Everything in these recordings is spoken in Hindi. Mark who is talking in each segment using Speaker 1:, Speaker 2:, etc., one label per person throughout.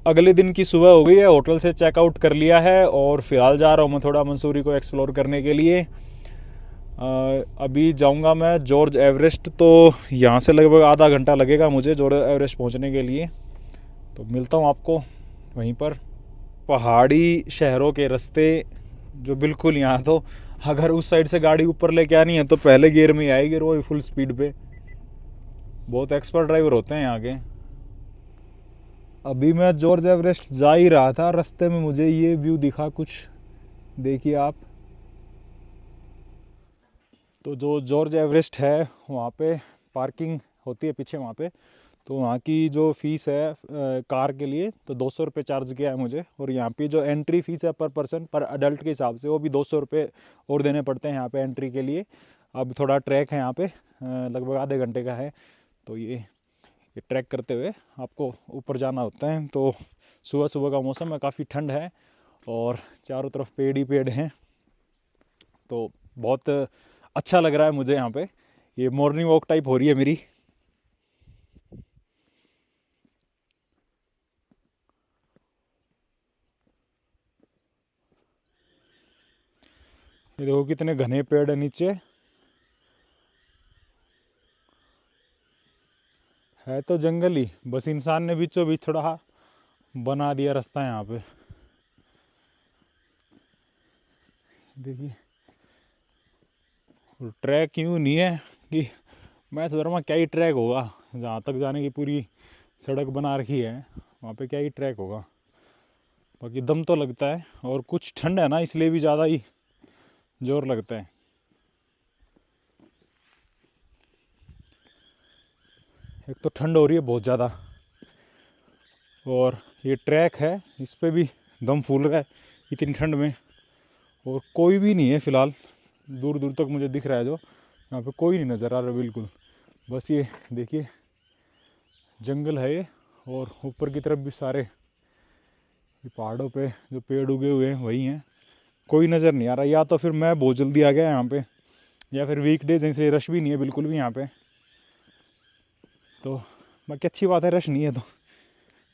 Speaker 1: अगले दिन की सुबह हो गई है, होटल से चेकआउट कर लिया है और फ़िलहाल जा रहा हूँ मैं थोड़ा मंसूरी को एक्सप्लोर करने के लिए। अभी जाऊँगा मैं जॉर्ज एवरेस्ट, तो यहाँ से लगभग आधा घंटा लगेगा मुझे जॉर्ज एवरेस्ट पहुँचने के लिए। तो मिलता हूँ आपको वहीं पर। पहाड़ी शहरों के रास्ते जो बिल्कुल यहाँ तो अगर उस साइड से गाड़ी ऊपर लेके आनी है तो पहले गियर में आएगी वो फुल स्पीड पे। बहुत एक्सपर्ट ड्राइवर होते हैं यहाँ के। अभी मैं जॉर्ज एवरेस्ट जा ही रहा था, रास्ते में मुझे ये व्यू दिखा कुछ, देखिए आप। तो जो जॉर्ज एवरेस्ट है वहाँ पे पार्किंग होती है पीछे वहाँ पे। तो वहाँ की जो फ़ीस है कार के लिए तो 200 रुपये चार्ज किया है मुझे। और यहाँ पे जो एंट्री फ़ीस है पर पर्सन पर अडल्ट के हिसाब से वो भी 200 रुपये और देने पड़ते हैं यहाँ पे एंट्री के लिए। अब थोड़ा ट्रैक है यहाँ पे, लगभग आधे घंटे का है। तो ये ट्रैक करते हुए आपको ऊपर जाना होता है। तो सुबह सुबह का मौसम है, काफ़ी ठंड है और चारों तरफ पेड़ ही पेड़ हैं। तो बहुत अच्छा लग रहा है मुझे यहाँ पे। ये मॉर्निंग वॉक टाइप हो रही है मेरी। ये देखो कितने घने पेड़ है नीचे। है तो जंगल ही, बस इंसान ने बीचों बीच थोड़ा बना दिया रास्ता यहाँ पे। देखिए ट्रैक यूँ नहीं है कि मैं सोच रहा हूँ क्या ही ट्रैक होगा, जहाँ तक जाने की पूरी सड़क बना रखी है वहाँ पे क्या ही ट्रैक होगा। बाकी दम तो लगता है और कुछ ठंड है ना इसलिए भी ज़्यादा ही जोर लगता है। एक तो ठंड हो रही है बहुत ज़्यादा और ये ट्रैक है इस पर भी दम फूल रहा है इतनी ठंड में। और कोई भी नहीं है फ़िलहाल, दूर दूर तक मुझे दिख रहा है जो यहाँ पे कोई नहीं नज़र आ रहा बिल्कुल। बस ये देखिए जंगल है ये, और ऊपर की तरफ भी सारे ये पहाड़ों पे जो पेड़ उगे हुए हैं वही हैं। कोई नज़र नहीं आ रहा, या तो फिर मैं बहुत जल्दी आ गया यहाँ पे या फिर वीकडेज हैं इसलिए रश भी नहीं है बिल्कुल भी यहाँ पे। तो बाकी अच्छी बात है, रश नहीं है। तो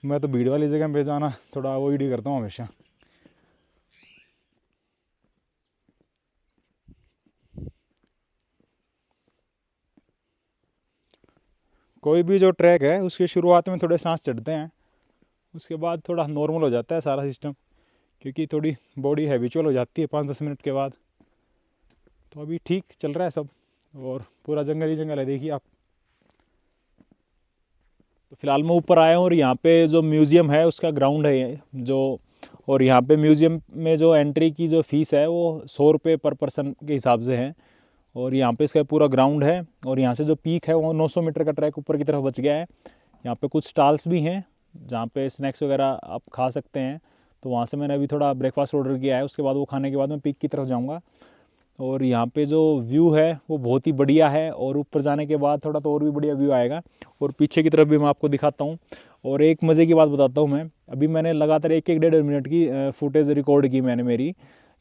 Speaker 1: मैं तो भीड़ वाली जगह पे जाना थोड़ा अवॉइड ही करता हूँ हमेशा। कोई भी जो ट्रैक है उसकी शुरुआत में थोड़े सांस चढ़ते हैं, उसके बाद थोड़ा नॉर्मल हो जाता है सारा सिस्टम, क्योंकि थोड़ी बॉडी हैबिचुअल हो जाती है 5-10 मिनट के बाद। तो अभी ठीक चल रहा है सब और पूरा जंगल ही जंगल है देखिए आप। तो फिलहाल मैं ऊपर आया हूँ और यहाँ पे जो म्यूज़ियम है उसका ग्राउंड है ये जो। और यहाँ पे म्यूज़ियम में जो एंट्री की जो फ़ीस है वो 100 रुपये पर पर्सन के हिसाब से है। और यहाँ पे इसका पूरा ग्राउंड है और यहाँ से जो पीक है वो 900 मीटर का ट्रैक ऊपर की तरफ बच गया है। यहाँ पे कुछ स्टॉल्स भी हैं जहाँ पे स्नैक्स वगैरह आप खा सकते हैं। तो वहाँ से मैंने अभी थोड़ा ब्रेकफास्ट ऑर्डर किया है, उसके बाद वो खाने के बाद मैं पीक की तरफ जाऊँगा। और यहाँ पे जो व्यू है वो बहुत ही बढ़िया है और ऊपर जाने के बाद थोड़ा तो और भी बढ़िया व्यू आएगा। और पीछे की तरफ भी मैं आपको दिखाता हूँ। और एक मज़े की बात बताता हूँ, मैं अभी मैंने लगातार 1-1 डेढ़ मिनट की फुटेज रिकॉर्ड की मैंने मेरी।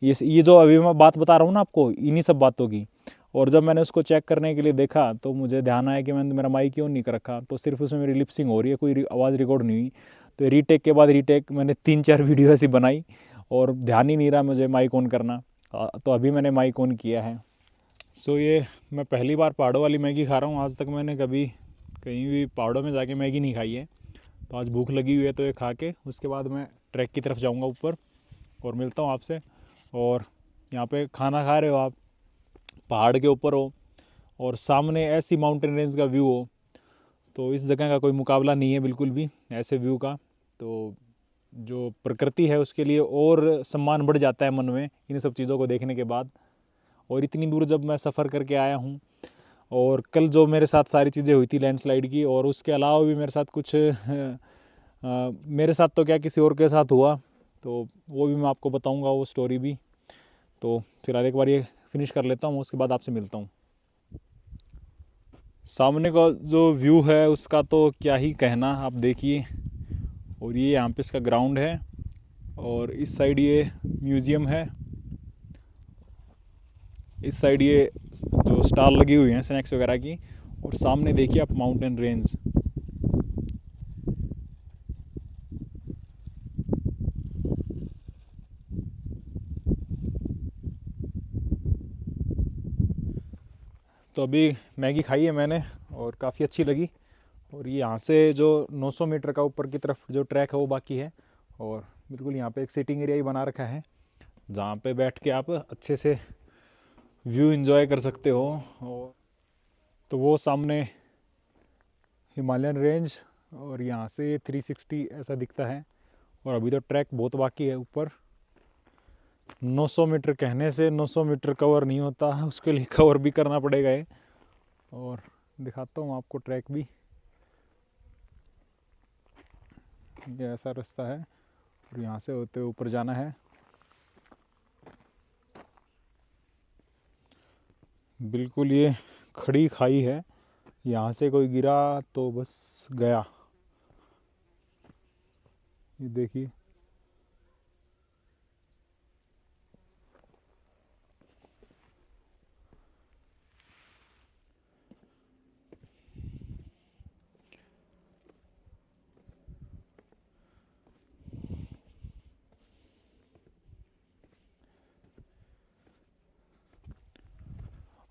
Speaker 1: ये जो अभी मैं बात बता रहा हूँ ना आपको, इन्हीं सब बातों की। और जब मैंने उसको चेक करने के लिए देखा तो मुझे ध्यान आया कि मैंने मेरा माइक क्यों नहीं कर रखा, तो सिर्फ उसमें मेरी लिपसिंग हो रही है, कोई आवाज़ रिकॉर्ड नहीं हुई। तो रीटेक के बाद रीटेक मैंने 3-4 वीडियो ऐसी बनाई और ध्यान ही नहीं रहा मुझे माइक ऑन करना। तो अभी मैंने माइक ऑन किया है। सो ये मैं पहली बार पहाड़ों वाली मैगी खा रहा हूँ। आज तक मैंने कभी कहीं भी पहाड़ों में जाके मैगी नहीं खाई है। तो आज भूख लगी हुई है तो ये खा के उसके बाद मैं ट्रैक की तरफ जाऊँगा ऊपर और मिलता हूँ आपसे। और यहाँ पे खाना खा रहे हो आप, पहाड़ के ऊपर हो और सामने ऐसी माउंटेन रेंज का व्यू हो, तो इस जगह का कोई मुकाबला नहीं है बिल्कुल भी ऐसे व्यू का। तो जो प्रकृति है उसके लिए और सम्मान बढ़ जाता है मन में इन सब चीज़ों को देखने के बाद। और इतनी दूर जब मैं सफ़र करके आया हूँ, और कल जो मेरे साथ सारी चीज़ें हुई थी लैंडस्लाइड की, और उसके अलावा भी मेरे साथ कुछ मेरे साथ तो क्या किसी और के साथ हुआ, तो वो भी मैं आपको बताऊँगा वो स्टोरी भी। तो फिलहाल एक बार ये फिनिश कर लेता हूँ, उसके बाद आपसे मिलता हूँ। सामने का जो व्यू है उसका तो क्या ही कहना, आप देखिए। और ये यहाँ पे इसका ग्राउंड है और इस साइड ये म्यूज़ियम है, इस साइड ये जो स्टॉल लगी हुई हैं स्नैक्स वगैरह की। और सामने देखिए आप माउंटेन रेंज। तो अभी मैगी खाई है मैंने और काफ़ी अच्छी लगी। और ये यहाँ से जो 900 मीटर का ऊपर की तरफ जो ट्रैक है वो बाकी है। और बिल्कुल यहाँ पे एक सीटिंग एरिया ही बना रखा है जहाँ पे बैठ के आप अच्छे से व्यू एंजॉय कर सकते हो। और तो वो सामने हिमालयन रेंज और यहाँ से 360 ऐसा दिखता है। और अभी तो ट्रैक बहुत बाकी है ऊपर। 900 मीटर कहने से 900 मीटर कवर नहीं होता, उसके लिए कवर भी करना पड़ेगा ये। और दिखाता हूँ आपको ट्रैक भी। ये ऐसा रास्ता है और यहाँ से होते हुए ऊपर जाना है। बिल्कुल ये खड़ी खाई है, यहाँ से कोई गिरा तो बस गया। ये देखिए,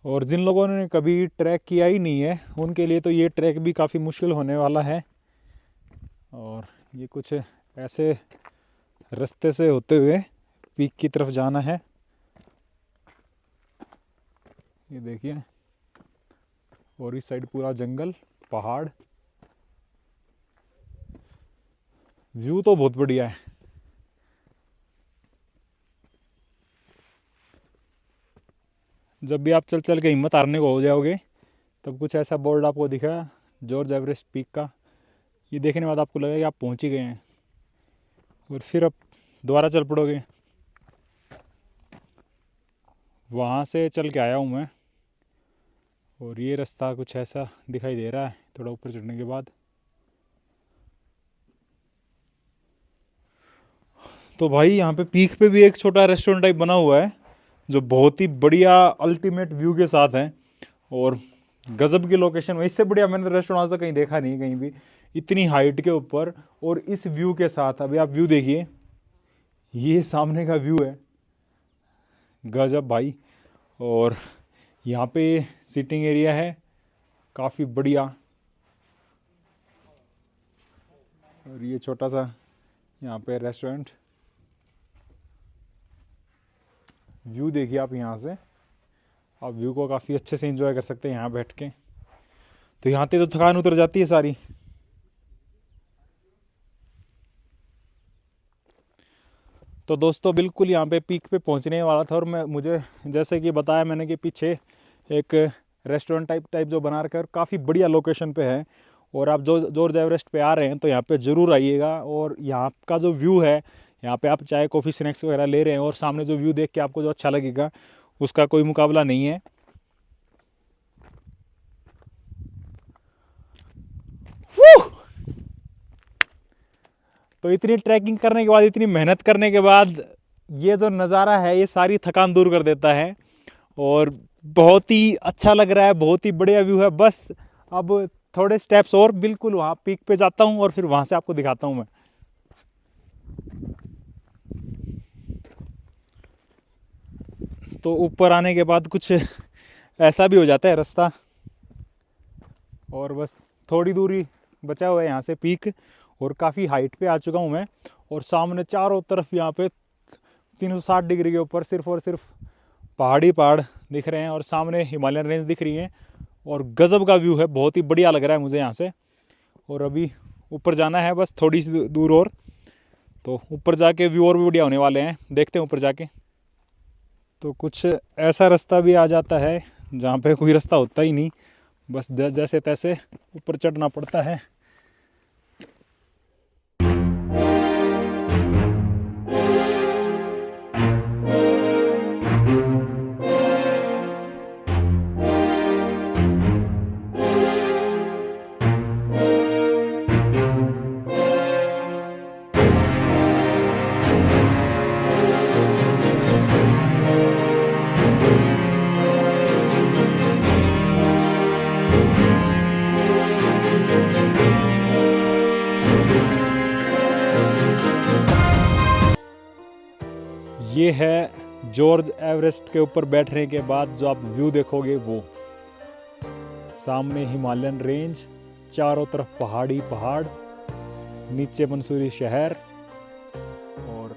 Speaker 1: और जिन लोगों ने कभी ट्रैक किया ही नहीं है उनके लिए तो ये ट्रैक भी काफ़ी मुश्किल होने वाला है। और ये कुछ ऐसे रास्ते से होते हुए पीक की तरफ जाना है। ये देखिए, और इस साइड पूरा जंगल, पहाड़, व्यू तो बहुत बढ़िया है। जब भी आप चल चल के हिम्मत हारने को हो जाओगे तब कुछ ऐसा बोर्ड आपको दिखेगा जॉर्ज एवरेस्ट पीक का। ये देखने के बाद आपको लगेगा कि आप पहुंच ही गए हैं और फिर आप दोबारा चल पड़ोगे। वहाँ से चल के आया हूँ मैं और ये रास्ता कुछ ऐसा दिखाई दे रहा है थोड़ा ऊपर चढ़ने के बाद। तो भाई यहाँ पे पीक पे भी एक छोटा रेस्टोरेंट टाइप बना हुआ है जो बहुत ही बढ़िया अल्टीमेट व्यू के साथ है और गजब की लोकेशन में। इससे बढ़िया मैंने रेस्टोरेंट आज तक कहीं देखा नहीं, कहीं भी इतनी हाइट के ऊपर और इस व्यू के साथ। अभी आप व्यू देखिए, ये सामने का व्यू है, गजब भाई। और यहाँ पे सिटिंग एरिया है काफ़ी बढ़िया। और ये छोटा सा यहाँ पे रेस्टोरेंट। व्यू देखिए आप यहाँ से, आप व्यू को काफ़ी अच्छे से एंजॉय कर सकते हैं यहाँ बैठ के। तो यहाँ पे तो थकान उतर जाती है सारी। तो दोस्तों बिल्कुल यहाँ पे पीक पे पहुँचने वाला था और मुझे जैसे कि बताया मैंने कि पीछे एक रेस्टोरेंट टाइप जो बना रखा है, काफ़ी बढ़िया लोकेशन पे है। और आप जो जॉर्ज एवरेस्ट पे आ रहे हैं तो यहाँ पे ज़रूर आइएगा। और यहाँ का जो व्यू है, यहाँ पे आप चाय कॉफ़ी स्नैक्स वगैरह ले रहे हैं और सामने जो व्यू देख के आपको जो अच्छा लगेगा उसका कोई मुकाबला नहीं है। तो इतनी ट्रैकिंग करने के बाद, इतनी मेहनत करने के बाद ये जो नज़ारा है ये सारी थकान दूर कर देता है और बहुत ही अच्छा लग रहा है, बहुत ही बढ़िया व्यू है। बस अब थोड़े स्टेप्स और बिल्कुल वहाँ पीक पे जाता हूँ और फिर वहाँ से आपको दिखाता हूँ मैं। तो ऊपर आने के बाद कुछ ऐसा भी हो जाता है रास्ता और बस थोड़ी दूरी बचा हुआ है यहाँ से पीक और काफ़ी हाइट पे आ चुका हूँ मैं। और सामने चारों तरफ यहाँ पे 360 डिग्री के ऊपर सिर्फ और सिर्फ पहाड़ी पहाड़ दिख रहे हैं और सामने हिमालयन रेंज दिख रही है और गज़ब का व्यू है, बहुत ही बढ़िया लग रहा है मुझे यहाँ से। और अभी ऊपर जाना है बस थोड़ी सी दूर और, तो ऊपर जाके व्यू और भी बढ़िया होने वाले हैं, देखते हैं ऊपर जाके। तो कुछ ऐसा रास्ता भी आ जाता है जहाँ पे कोई रास्ता होता ही नहीं, बस जैसे तैसे ऊपर चढ़ना पड़ता है। ये है जॉर्ज एवरेस्ट के ऊपर बैठने के बाद जो आप व्यू देखोगे वो। सामने हिमालयन रेंज, चारों तरफ पहाड़ी पहाड़, नीचे मंसूरी शहर और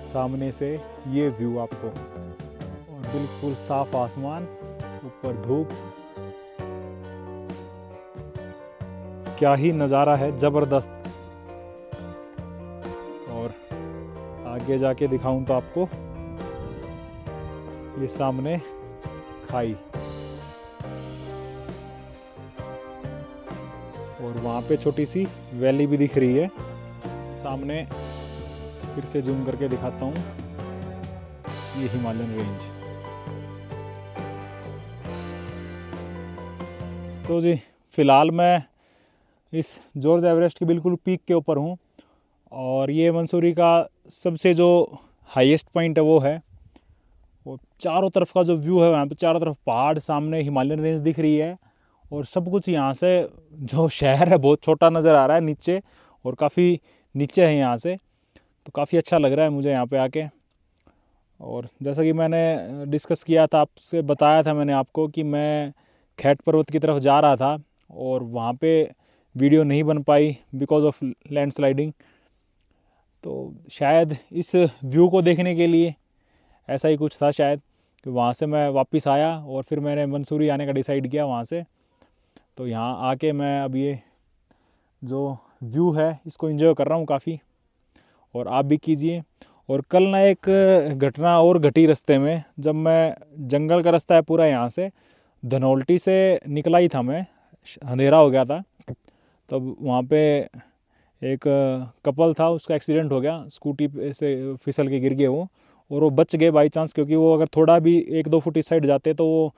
Speaker 1: सामने से ये व्यू आपको, और बिल्कुल साफ आसमान, ऊपर धूप। क्या ही नज़ारा है, ज़बरदस्त। और आगे जाके दिखाऊं तो आपको ये सामने खाई, और वहाँ पे छोटी सी वैली भी दिख रही है सामने। फिर से जूम करके दिखाता हूँ, ये हिमालयन रेंज। तो जी फ़िलहाल मैं इस जॉर्ज एवरेस्ट के बिल्कुल पीक के ऊपर हूँ, और ये मंसूरी का सबसे जो हाईएस्ट पॉइंट है वो है। वो चारों तरफ का जो व्यू है, वहाँ पे चारों तरफ पहाड़, सामने हिमालयन रेंज दिख रही है, और सब कुछ यहाँ से जो शहर है बहुत छोटा नज़र आ रहा है नीचे, और काफ़ी नीचे है यहाँ से। तो काफ़ी अच्छा लग रहा है मुझे यहाँ पे आके। और जैसा कि मैंने डिस्कस किया था, आपसे बताया था मैंने आपको कि मैं खैट पर्वत की तरफ जा रहा था, और वहाँ पे वीडियो नहीं बन पाई बिकॉज ऑफ लैंडस्लाइडिंग। तो शायद इस व्यू को देखने के लिए ऐसा ही कुछ था शायद, कि वहाँ से मैं वापस आया और फिर मैंने मंसूरी आने का डिसाइड किया वहाँ से। तो यहाँ आके मैं अब ये जो व्यू है इसको एंजॉय कर रहा हूँ काफ़ी, और आप भी कीजिए। और कल ना एक घटना और घटी रास्ते में, जब मैं, जंगल का रास्ता है पूरा यहाँ से, धनौल्टी से निकला ही था मैं, अंधेरा हो गया था, तब वहाँ पे एक कपल था, उसका एक्सीडेंट हो गया, स्कूटी से फिसल के गिर गए वो, और वो बच गए बाई चांस, क्योंकि वो अगर थोड़ा भी 1-2 फुट इस साइड जाते तो वो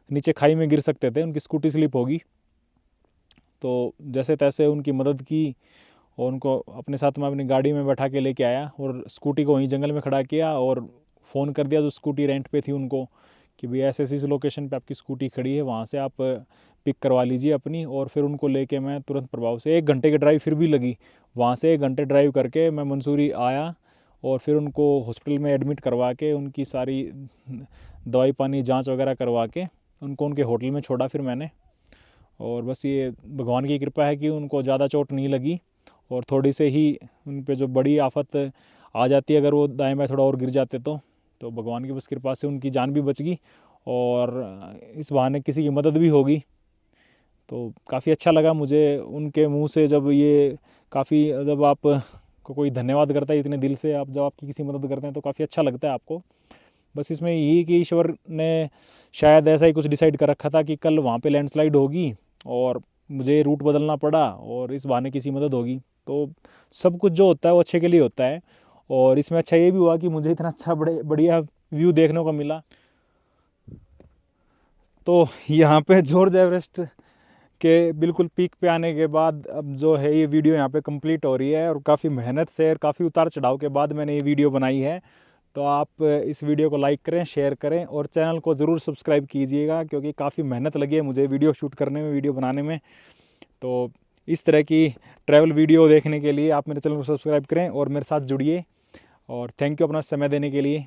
Speaker 1: नीचे खाई में गिर सकते थे, उनकी स्कूटी स्लिप होगी। तो जैसे तैसे उनकी मदद की, और उनको अपने साथ में अपनी गाड़ी में बैठा के लेके आया, और स्कूटी को वहीं जंगल में खड़ा किया, और फ़ोन कर दिया जो स्कूटी रेंट पे थी उनको, कि भैया ऐसे इस लोकेशन पे आपकी स्कूटी खड़ी है, वहाँ से आप पिक करवा लीजिए अपनी। और फिर उनको लेके मैं तुरंत प्रभाव से, 1 घंटे की ड्राइव फिर भी लगी, वहाँ से 1 घंटे ड्राइव करके मैं मंसूरी आया, और फिर उनको हॉस्पिटल में एडमिट करवा के, उनकी सारी दवाई पानी जाँच वगैरह करवा के उनको उनके होटल में छोड़ा फिर मैंने। और बस ये भगवान की कृपा है कि उनको ज़्यादा चोट नहीं लगी, और थोड़ी से ही उन पे जो बड़ी आफत आ जाती है, अगर वो दाएं बाएं थोड़ा और गिर जाते तो भगवान की बस कृपा से उनकी जान भी बच गई, और इस बहाने किसी की मदद भी होगी। तो काफ़ी अच्छा लगा मुझे उनके मुंह से जब ये, काफ़ी जब आप को कोई धन्यवाद करता है इतने दिल से, आप जब आपकी किसी मदद करते हैं तो काफ़ी अच्छा लगता है आपको। बस इसमें यही कि ईश्वर ने शायद ऐसा ही कुछ डिसाइड कर रखा था कि कल वहाँ पे लैंडस्लाइड होगी, और मुझे रूट बदलना पड़ा, और इस बहाने किसी मदद होगी। तो सब कुछ जो होता है वो अच्छे के लिए होता है, और इसमें अच्छा ये भी हुआ कि मुझे इतना अच्छा बढ़िया व्यू देखने को मिला। तो यहाँ पे जॉर्ज एवरेस्ट के बिल्कुल पीक पे आने के बाद अब जो है ये वीडियो यहाँ पे कंप्लीट हो रही है, और काफ़ी मेहनत से और काफ़ी उतार चढ़ाव के बाद मैंने ये वीडियो बनाई है। तो आप इस वीडियो को लाइक करें, शेयर करें, और चैनल को ज़रूर सब्सक्राइब कीजिएगा, क्योंकि काफ़ी मेहनत लगी है मुझे वीडियो शूट करने में, वीडियो बनाने में। तो इस तरह की ट्रैवल वीडियो देखने के लिए आप मेरे चैनल को सब्सक्राइब करें और मेरे साथ जुड़िए। और थैंक यू अपना समय देने के लिए।